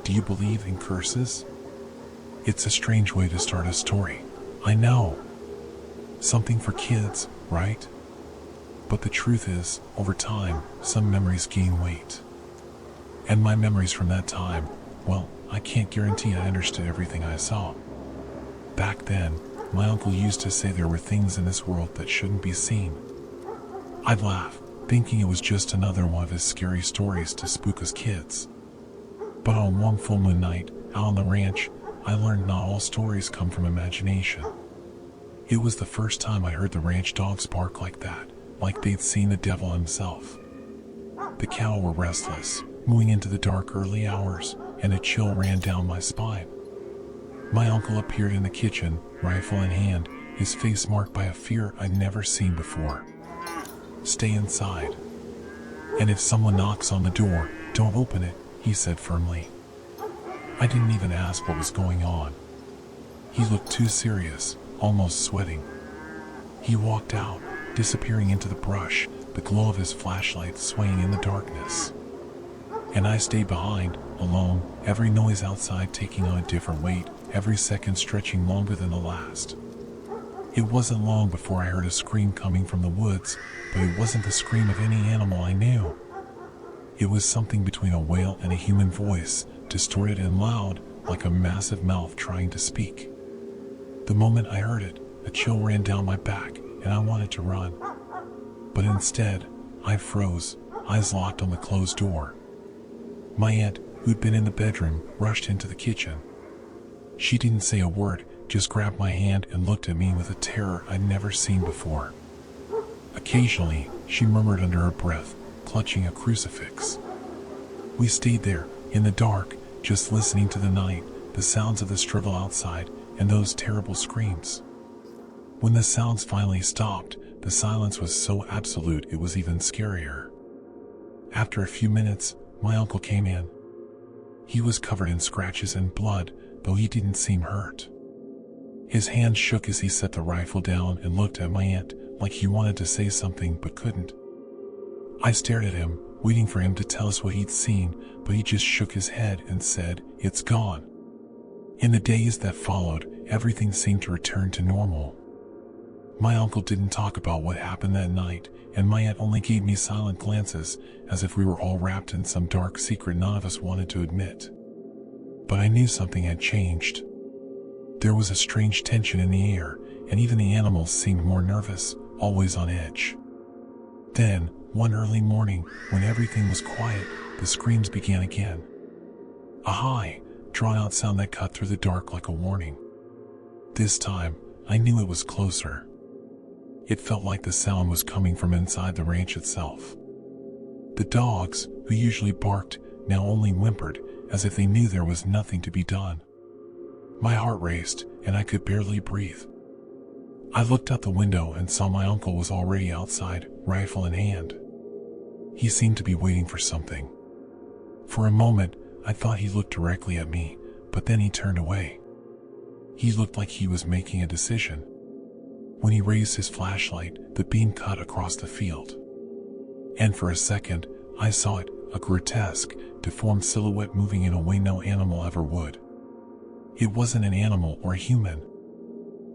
Do you believe in curses? It's a strange way to start a story, I know. Something for kids, right? But the truth is, over time, some memories gain weight. And my memories from that time, well, I can't guarantee I understood everything I saw. Back then, my uncle used to say there were things in this world that shouldn't be seen. I'd laugh, thinking it was just another one of his scary stories to spook us kids. But on one full moon night, out on the ranch, I learned not all stories come from imagination. It was the first time I heard the ranch dogs bark like that, like they'd seen the devil himself. The cattle were restless, mooing into the dark early hours, and a chill ran down my spine. My uncle appeared in the kitchen, rifle in hand, his face marked by a fear I'd never seen before. Stay inside. And if someone knocks on the door, don't open it, he said firmly. I didn't even ask what was going on. He looked too serious, almost sweating. He walked out, disappearing into the brush, the glow of his flashlight swaying in the darkness. And I stayed behind, alone, every noise outside taking on a different weight, every second stretching longer than the last. It wasn't long before I heard a scream coming from the woods, but it wasn't the scream of any animal I knew. It was something between a wail and a human voice, distorted and loud, like a massive mouth trying to speak. The moment I heard it, a chill ran down my back, and I wanted to run. But instead, I froze, eyes locked on the closed door. My aunt, who'd been in the bedroom, rushed into the kitchen. She didn't say a word, just grabbed my hand and looked at me with a terror I'd never seen before. Occasionally, she murmured under her breath, clutching a crucifix. We stayed there, in the dark, just listening to the night, the sounds of the struggle outside, and those terrible screams. When the sounds finally stopped, the silence was so absolute it was even scarier. After a few minutes, my uncle came in. He was covered in scratches and blood, though he didn't seem hurt. His hand shook as he set the rifle down and looked at my aunt like he wanted to say something but couldn't. I stared at him, waiting for him to tell us what he'd seen, but he just shook his head and said, "It's gone." In the days that followed, everything seemed to return to normal. My uncle didn't talk about what happened that night, and my aunt only gave me silent glances, as if we were all wrapped in some dark secret none of us wanted to admit. But I knew something had changed. There was a strange tension in the air, and even the animals seemed more nervous, always on edge. Then, one early morning, when everything was quiet, the screams began again. A high, drawn-out sound that cut through the dark like a warning. This time, I knew it was closer. It felt like the sound was coming from inside the ranch itself. The dogs, who usually barked, now only whimpered, as if they knew there was nothing to be done. My heart raced, and I could barely breathe. I looked out the window and saw my uncle was already outside, rifle in hand. He seemed to be waiting for something. For a moment, I thought he looked directly at me, but then he turned away. He looked like he was making a decision. When he raised his flashlight, the beam cut across the field. And for a second, I saw it, a grotesque, deformed silhouette moving in a way no animal ever would. It wasn't an animal or a human.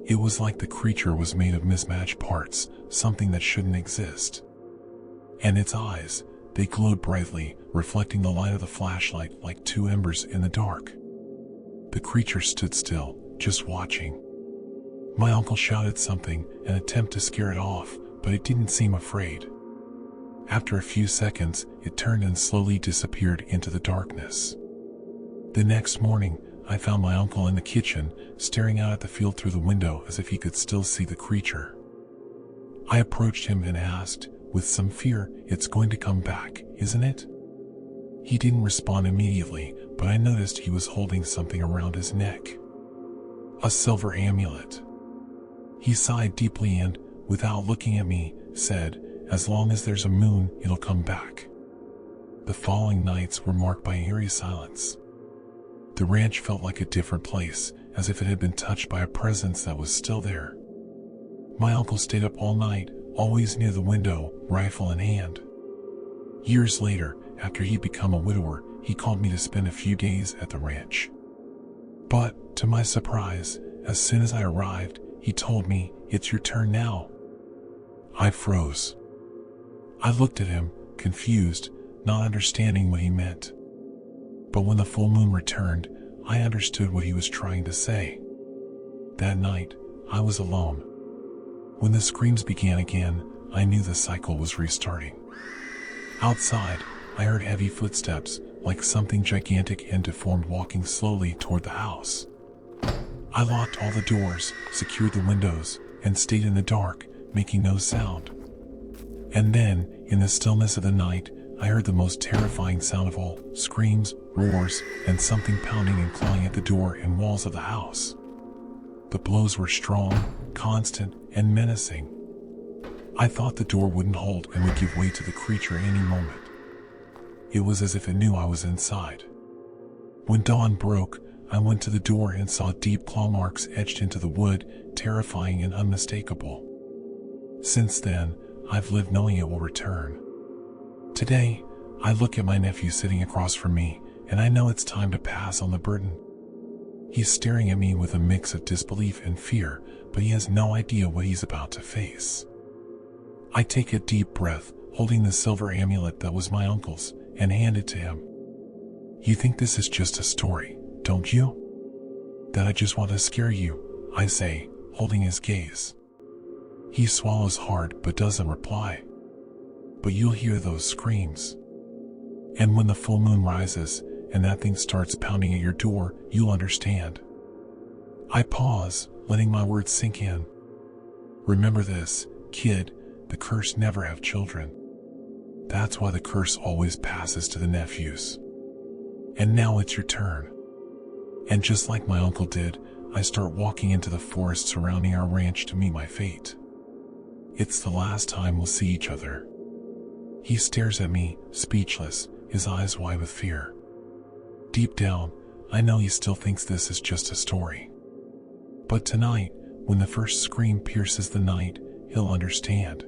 It was like the creature was made of mismatched parts, something that shouldn't exist. And its eyes, they glowed brightly, reflecting the light of the flashlight like two embers in the dark. The creature stood still, just watching. My uncle shouted something, an attempt to scare it off, but it didn't seem afraid. After a few seconds, it turned and slowly disappeared into the darkness. The next morning, I found my uncle in the kitchen, staring out at the field through the window as if he could still see the creature. I approached him and asked, with some fear, "It's going to come back, isn't it?" He didn't respond immediately, but I noticed he was holding something around his neck. A silver amulet. He sighed deeply and, without looking at me, said, "As long as there's a moon, it'll come back." The following nights were marked by eerie silence. The ranch felt like a different place, as if it had been touched by a presence that was still there. My uncle stayed up all night, always near the window, rifle in hand. Years later, after he'd become a widower, he called me to spend a few days at the ranch. But, to my surprise, as soon as I arrived, he told me, "It's your turn now." I froze. I looked at him, confused, not understanding what he meant. But when the full moon returned, I understood what he was trying to say. That night, I was alone. When the screams began again, I knew the cycle was restarting. Outside, I heard heavy footsteps, like something gigantic and deformed walking slowly toward the house. I locked all the doors, secured the windows, and stayed in the dark, making no sound. And then, in the stillness of the night, I heard the most terrifying sound of all: screams, roars, and something pounding and clawing at the door and walls of the house. The blows were strong, constant, and menacing. I thought the door wouldn't hold and would give way to the creature any moment. It was as if it knew I was inside. When dawn broke, I went to the door and saw deep claw marks etched into the wood, terrifying and unmistakable. Since then, I've lived knowing it will return. Today, I look at my nephew sitting across from me, and I know it's time to pass on the burden. He's staring at me with a mix of disbelief and fear, but he has no idea what he's about to face. I take a deep breath, holding the silver amulet that was my uncle's, and hand it to him. "You think this is just a story, don't you? That I just want to scare you," I say, holding his gaze. He swallows hard but doesn't reply. "But you'll hear those screams. And when the full moon rises, and that thing starts pounding at your door, you'll understand." I pause, letting my words sink in. "Remember this, kid, the curse never have children. That's why the curse always passes to the nephews. And now it's your turn." And just like my uncle did, I start walking into the forest surrounding our ranch to meet my fate. It's the last time we'll see each other. He stares at me, speechless, his eyes wide with fear. Deep down, I know he still thinks this is just a story. But tonight, when the first scream pierces the night, he'll understand.